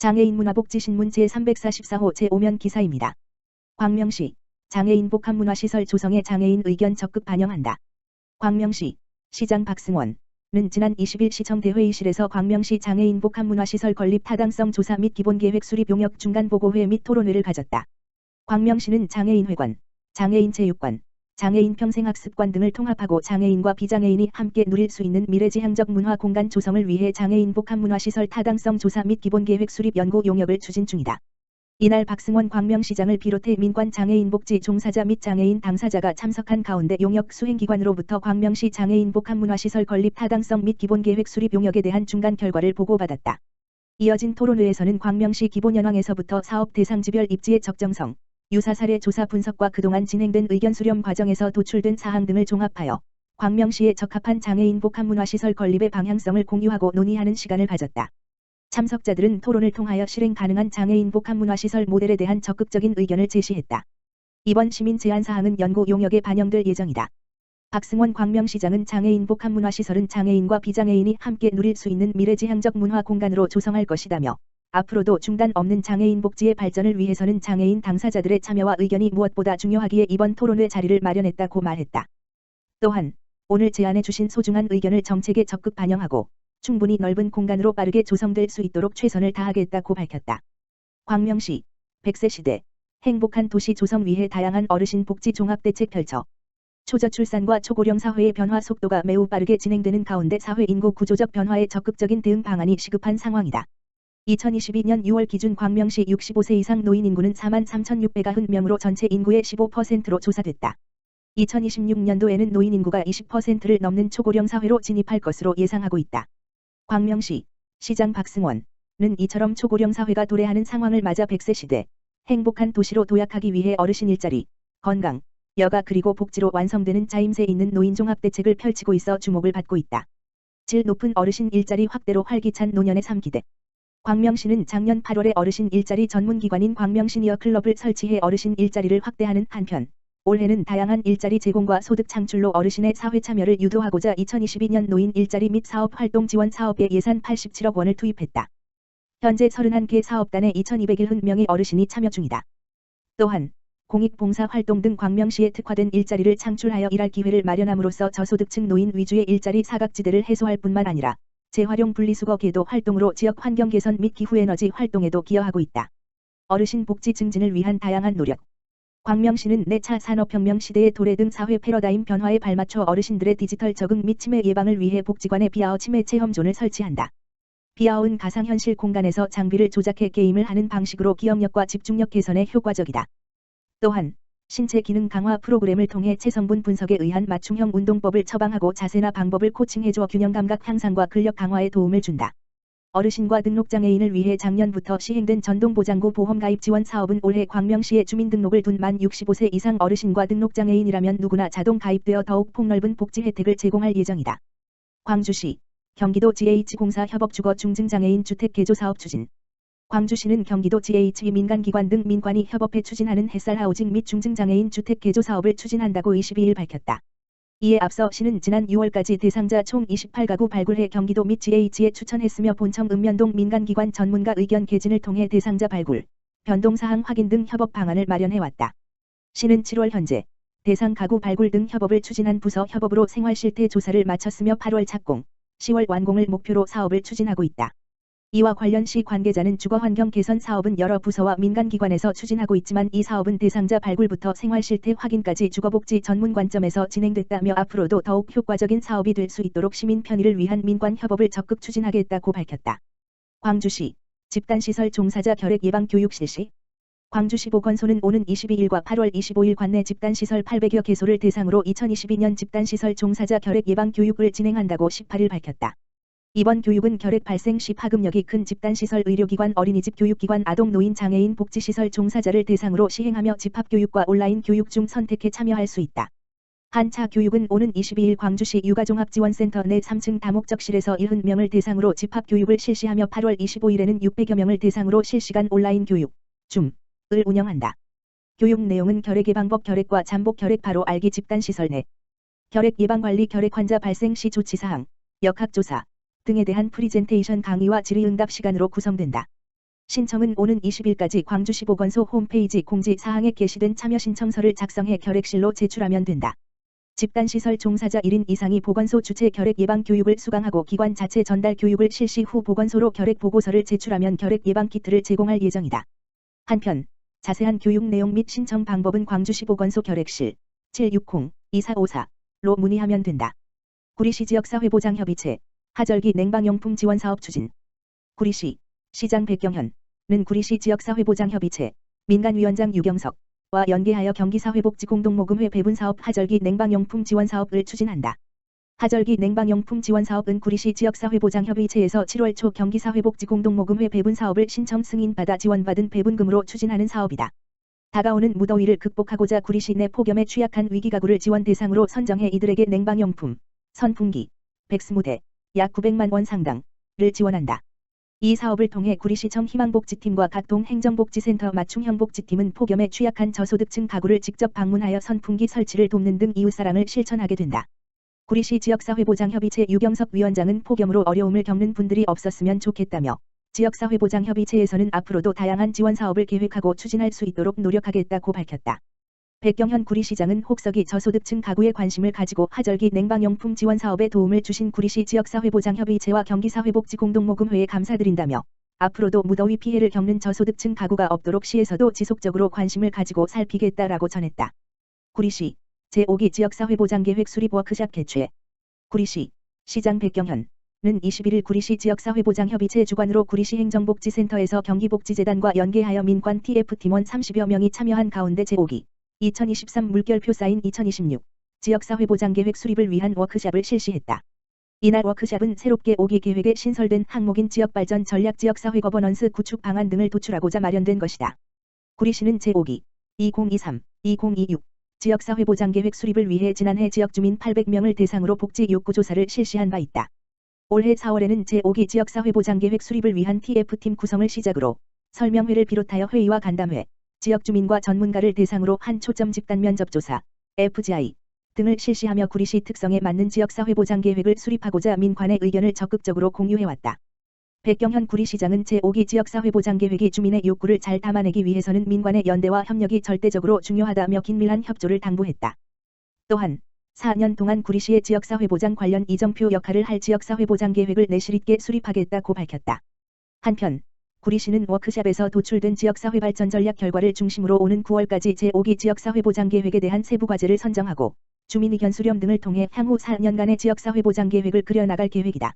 장애인 문화복지신문 제344호 제5면 기사입니다. 광명시 장애인 복합문화시설 조성에 장애인 의견 적극 반영한다. 광명시 시장 박승원은 지난 20일 시청 대회의실에서 광명시 장애인 복합문화시설 건립 타당성 조사 및 기본계획 수립 용역 중간보고회 및 토론회를 가졌다. 광명시는 장애인회관, 장애인체육관, 장애인 평생학습관 등을 통합하고 장애인과 비장애인이 함께 누릴 수 있는 미래지향적 문화 공간 조성을 위해 장애인 복합문화시설 타당성 조사 및 기본계획 수립 연구 용역을 추진 중이다. 이날 박승원 광명시장을 비롯해 민관 장애인 복지 종사자 및 장애인 당사자가 참석한 가운데 용역 수행기관으로부터 광명시 장애인 복합문화시설 건립 타당성 및 기본계획 수립 용역에 대한 중간 결과를 보고받았다. 이어진 토론회에서는 광명시 기본연황에서부터 사업 대상지별 입지의 적정성, 유사 사례 조사 분석과 그동안 진행된 의견 수렴 과정에서 도출된 사항 등을 종합하여 광명시에 적합한 장애인 복합문화시설 건립의 방향성을 공유하고 논의하는 시간을 가졌다. 참석자들은 토론을 통하여 실행 가능한 장애인 복합문화시설 모델에 대한 적극적인 의견을 제시했다. 이번 시민 제안 사항은 연구 용역에 반영될 예정이다. 박승원 광명시장은 장애인 복합문화시설은 장애인과 비장애인이 함께 누릴 수 있는 미래지향적 문화 공간으로 조성할 것이다며 앞으로도 중단 없는 장애인 복지의 발전을 위해서는 장애인 당사자들의 참여와 의견이 무엇보다 중요하기에 이번 토론회 자리를 마련했다고 말했다. 또한 오늘 제안해 주신 소중한 의견을 정책에 적극 반영하고 충분히 넓은 공간으로 빠르게 조성될 수 있도록 최선을 다하겠다고 밝혔다. 광명시 100세 시대 행복한 도시 조성 위해 다양한 어르신 복지 종합대책 펼쳐 초저출산과 초고령 사회의 변화 속도가 매우 빠르게 진행되는 가운데 사회 인구 구조적 변화에 적극적인 대응 방안이 시급한 상황이다. 2022년 6월 기준 광명시 65세 이상 노인 인구는 43,690명으로 전체 인구의 15%로 조사됐다. 2026년도에는 노인 인구가 20%를 넘는 초고령 사회로 진입할 것으로 예상하고 있다. 광명시 시장 박승원은 이처럼 초고령 사회가 도래하는 상황을 맞아 100세 시대 행복한 도시로 도약하기 위해 어르신 일자리, 건강, 여가 그리고 복지로 완성되는 짜임새 있는 노인 종합대책을 펼치고 있어 주목을 받고 있다. 질 높은 어르신 일자리 확대로 활기찬 노년의 3기대. 광명시는 작년 8월에 어르신 일자리 전문기관인 광명시니어 클럽을 설치해 어르신 일자리를 확대하는 한편 올해는 다양한 일자리 제공과 소득 창출로 어르신의 사회 참여를 유도하고자 2022년 노인 일자리 및 사업 활동 지원 사업에 예산 87억 원을 투입했다. 현재 31개 사업단에 2,201명의 어르신이 참여 중이다. 또한 공익봉사 활동 등 광명시에 특화된 일자리를 창출하여 일할 기회를 마련함으로써 저소득층 노인 위주의 일자리 사각지대를 해소할 뿐만 아니라 재활용 분리수거 궤도 활동으로 지역 환경 개선 및 기후에너지 활동에도 기여하고 있다. 어르신 복지 증진을 위한 다양한 노력. 광명시는 내차 산업혁명 시대의 도래 등 사회 패러다임 변화에 발맞춰 어르신들의 디지털 적응 및 치매 예방을 위해 복지관에 비아어 치매 체험존을 설치한다. 비아어는 가상현실 공간에서 장비를 조작해 게임을 하는 방식으로 기억력과 집중력 개선에 효과적이다. 또한 신체 기능 강화 프로그램을 통해 체성분 분석에 의한 맞춤형 운동법을 처방하고 자세나 방법을 코칭해줘 균형 감각 향상과 근력 강화에 도움을 준다. 어르신과 등록장애인을 위해 작년부터 시행된 전동보장구 보험가입 지원 사업은 올해 광명시에 주민등록을 둔 만 65세 이상 어르신과 등록장애인이라면 누구나 자동 가입되어 더욱 폭넓은 복지 혜택을 제공할 예정이다. 광주시 경기도 GH공사 협업 주거 중증장애인 주택 개조 사업 추진. 광주시는 경기도 GH 민간기관 등 민관이 협업해 추진하는 햇살 하우징 및 중증장애인 주택 개조 사업을 추진한다고 22일 밝혔다. 이에 앞서 시는 지난 6월까지 대상자 총 28가구 발굴해 경기도 및 GH에 추천했으며 본청 읍면동 민간기관 전문가 의견 개진을 통해 대상자 발굴, 변동사항 확인 등 협업 방안을 마련해왔다. 시는 7월 현재 대상 가구 발굴 등 협업을 추진한 부서 협업으로 생활실태 조사를 마쳤으며 8월 착공, 10월 완공을 목표로 사업을 추진하고 있다. 이와 관련 시 관계자는 주거환경 개선 사업은 여러 부서와 민간기관에서 추진하고 있지만 이 사업은 대상자 발굴부터 생활실태 확인까지 주거복지 전문 관점에서 진행됐다며 앞으로도 더욱 효과적인 사업이 될 수 있도록 시민 편의를 위한 민관 협업을 적극 추진하겠다고 밝혔다. 광주시 집단시설 종사자 결핵 예방 교육 실시. 광주시 보건소는 오는 22일과 8월 25일 관내 집단시설 800여 개소를 대상으로 2022년 집단시설 종사자 결핵 예방 교육을 진행한다고 18일 밝혔다. 이번 교육은 결핵 발생 시 파급력이 큰 집단시설 의료기관 어린이집 교육기관 아동 노인 장애인 복지시설 종사자를 대상으로 시행하며 집합교육과 온라인 교육 중 선택해 참여할 수 있다. 한 차 교육은 오는 22일 광주시 육아종합지원센터 내 3층 다목적실에서 70명을 대상으로 집합교육을 실시하며 8월 25일에는 600여 명을 대상으로 실시간 온라인 교육, 줌을 운영한다. 교육 내용은 결핵 예방법 결핵과 잠복 결핵 바로 알기 집단시설 내 결핵 예방관리 결핵 환자 발생 시 조치사항, 역학조사 등에 대한 프리젠테이션 강의와 질의응답 시간으로 구성된다. 신청은 오는 20일까지 광주시 보건소 홈페이지 공지사항에 게시된 참여 신청서를 작성해 결핵실로 제출하면 된다. 집단시설 종사자 1인 이상이 보건소 주최 결핵 예방 교육을 수강하고 기관 자체 전달 교육을 실시 후 보건소로 결핵 보고서를 제출하면 결핵 예방 키트를 제공할 예정이다. 한편 자세한 교육 내용 및 신청 방법은 광주시 보건소 결핵실 760-2454로 문의하면 된다. 구리시 지역사회보장협의체 하절기 냉방용품 지원사업 추진. 구리시 시장 백경현은 구리시 지역사회보장협의체 민간위원장 유경석과 연계하여 경기사회복지공동모금회 배분사업 하절기 냉방용품 지원사업을 추진한다. 하절기 냉방용품 지원사업은 구리시 지역사회보장협의체에서 7월 초 경기사회복지공동모금회 배분사업을 신청 승인받아 지원받은 배분금으로 추진하는 사업이다. 다가오는 무더위를 극복하고자 구리시 내 폭염에 취약한 위기가구를 지원 대상으로 선정해 이들에게 냉방용품, 선풍기, 백스무대, 약 900만 원 상당을 지원한다. 이 사업을 통해 구리시청 희망복지팀과 각 동행정복지센터 맞춤형복지팀은 폭염에 취약한 저소득층 가구를 직접 방문하여 선풍기 설치를 돕는 등 이웃사랑을 실천하게 된다. 구리시 지역사회보장협의체 유경석 위원장은 폭염으로 어려움을 겪는 분들이 없었으면 좋겠다며 지역사회보장협의체에서는 앞으로도 다양한 지원사업을 계획하고 추진할 수 있도록 노력하겠다고 밝혔다. 백경현 구리시장은 혹서기 저소득층 가구에 관심을 가지고 하절기 냉방용품 지원 사업에 도움을 주신 구리시 지역사회보장협의체와 경기사회복지공동모금회에 감사드린다며 앞으로도 무더위 피해를 겪는 저소득층 가구가 없도록 시에서도 지속적으로 관심을 가지고 살피겠다라고 전했다. 구리시 제5기 지역사회보장계획 수립 워크숍 개최. 구리시 시장 백경현은 21일 구리시 지역사회보장협의체 주관으로 구리시 행정복지센터에서 경기복지재단과 연계하여 민관 TF팀원 30여 명이 참여한 가운데 제5기 2023 물결표 사인 2026 지역사회보장계획 수립을 위한 워크숍을 실시했다. 이날 워크숍은 새롭게 5기 계획에 신설된 항목인 지역발전 전략 지역사회 거버넌스 구축 방안 등을 도출하고자 마련된 것이다. 구리시는 제5기 2023-2026 지역사회보장계획 수립을 위해 지난해 지역주민 800명을 대상으로 복지 욕구 조사를 실시한 바 있다. 올해 4월에는 제5기 지역사회보장계획 수립을 위한 TF팀 구성을 시작으로 설명회를 비롯하여 회의와 간담회, 지역주민과 전문가를 대상으로 한 초점 집단 면접조사, FGI 등을 실시하며 구리시 특성에 맞는 지역사회보장계획을 수립하고자 민관의 의견을 적극적으로 공유해왔다. 백경현 구리시장은 제5기 지역사회보장계획이 주민의 욕구를 잘 담아내기 위해서는 민관의 연대와 협력이 절대적으로 중요하다며 긴밀한 협조를 당부했다. 또한 4년 동안 구리시의 지역사회보장 관련 이정표 역할을 할 지역사회보장계획을 내실 있게 수립하겠다고 밝혔다. 한편 구리시는 워크숍에서 도출된 지역사회발전 전략 결과를 중심으로 오는 9월까지 제5기 지역사회보장계획에 대한 세부 과제를 선정하고 주민 의견 수렴 등을 통해 향후 4년간의 지역사회보장계획을 그려나갈 계획이다.